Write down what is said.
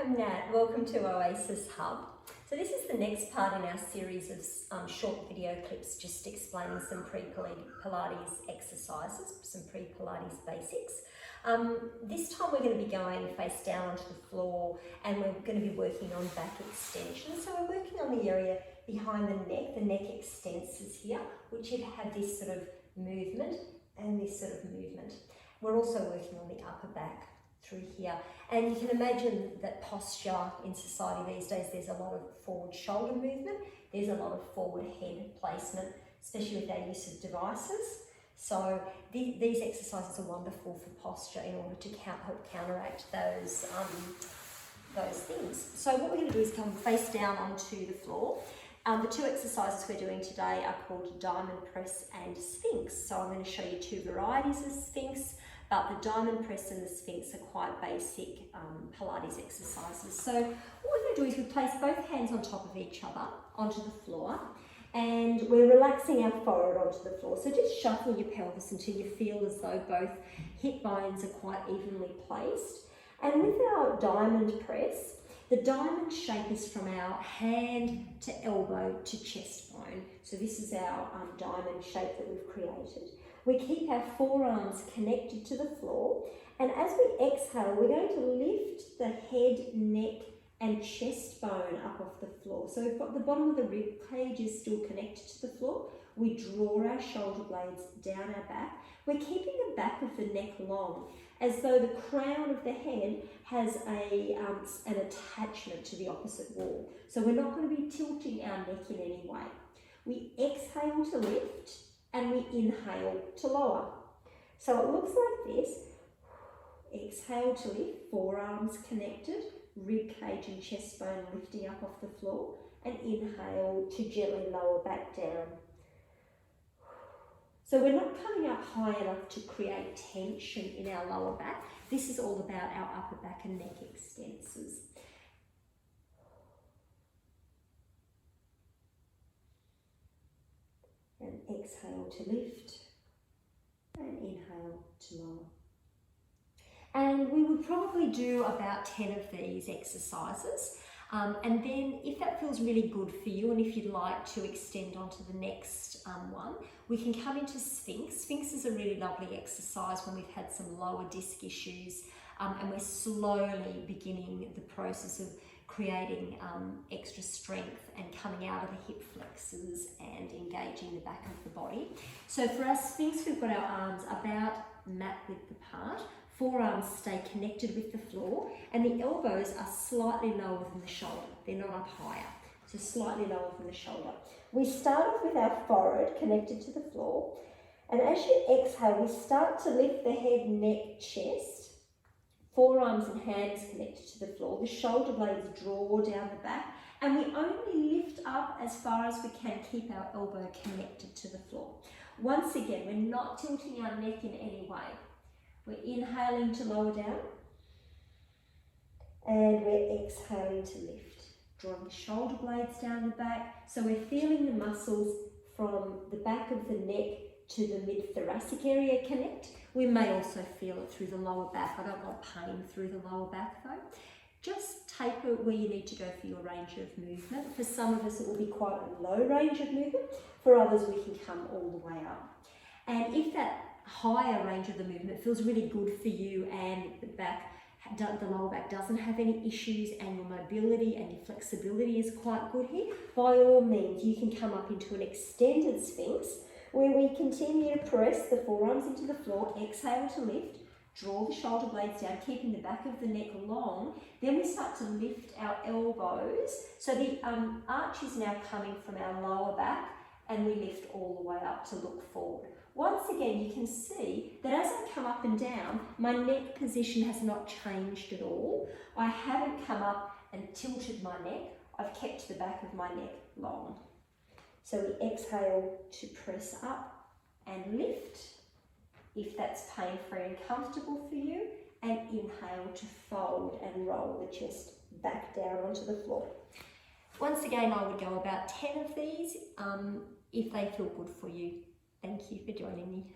I'm Nat. Welcome to Oasis Hub. So this is the next part in our series of short video clips just explaining some pre-Pilates exercises, some pre-Pilates basics. This time we're going to be going face down onto the floor and we're going to be working on back extension. So we're working on the area behind the neck extensors here, which have this sort of movement and this sort of movement. We're also working on the upper back through here, and you can imagine that posture in society these days, there's a lot of forward shoulder movement, there's a lot of forward head placement, especially with our use of devices. So these exercises are wonderful for posture in order to help counteract those things. So what we're going to do is come face down onto the floor. The two exercises we're doing today are called Diamond Press and Sphinx. So I'm going to show you two varieties of Sphinx, but the Diamond Press and the Sphinx are quite basic Pilates exercises. So what we're going to do is we place both hands on top of each other onto the floor, and we're relaxing our forehead onto the floor. So just shuffle your pelvis until you feel as though both hip bones are quite evenly placed. And with our diamond press, the diamond shape is from our hand to elbow to chest bone. So this is our diamond shape that we've created. We keep our forearms connected to the floor, and as we exhale, we're going to lift the head, neck and chest bone up off the floor. So we've got the bottom of the rib cage is still connected to the floor. We draw our shoulder blades down our back. We're keeping the back of the neck long, as though the crown of the head has an attachment to the opposite wall. So we're not going to be tilting our neck in any way. We exhale to lift and we inhale to lower. So it looks like this. Exhale to lift, forearms connected, rib cage and chest bone lifting up off the floor, and inhale to gently lower back down. So we're not coming up high enough to create tension in our lower back. This is all about our upper back and neck extensors. And exhale to lift and inhale to lower. And we would probably do about 10 of these exercises. And then if that feels really good for you, and if you'd like to extend onto the next one, we can come into Sphinx. Sphinx is a really lovely exercise when we've had some lower disc issues, and we're slowly beginning the process of creating extra strength and coming out of the hip flexors and engaging the back of the body. So for our Sphinx, we've got our arms about mat width apart. Forearms stay connected with the floor, and the elbows are slightly lower than the shoulder. They're not up higher, so slightly lower than the shoulder. We start off with our forehead connected to the floor, and as you exhale, we start to lift the head, neck, chest, forearms and hands connected to the floor. The shoulder blades draw down the back, and we only lift up as far as we can, keep our elbow connected to the floor. Once again, we're not tilting our neck in any way. We're inhaling to lower down, and we're exhaling to lift. Drawing the shoulder blades down the back, so we're feeling the muscles from the back of the neck to the mid-thoracic area connect. We may also feel it through the lower back. I don't want pain through the lower back though. Just taper where you need to go for your range of movement. For some of us it will be quite a low range of movement. For others we can come all the way up. And if that higher range of the movement feels really good for you, and the lower back doesn't have any issues, and your mobility and your flexibility is quite good here, by all means you can come up into an extended Sphinx, where we continue to press the forearms into the floor, exhale to lift, draw the shoulder blades down, keeping the back of the neck long. Then we start to lift our elbows, so the arch is now coming from our lower back, and we lift all the way up to look forward. Once again, you can see that as I come up and down, my neck position has not changed at all. I haven't come up and tilted my neck. I've kept the back of my neck long. So we exhale to press up and lift, if that's pain-free and comfortable for you, and inhale to fold and roll the chest back down onto the floor. Once again, I would go about 10 of these if they feel good for you. Thank you for joining me.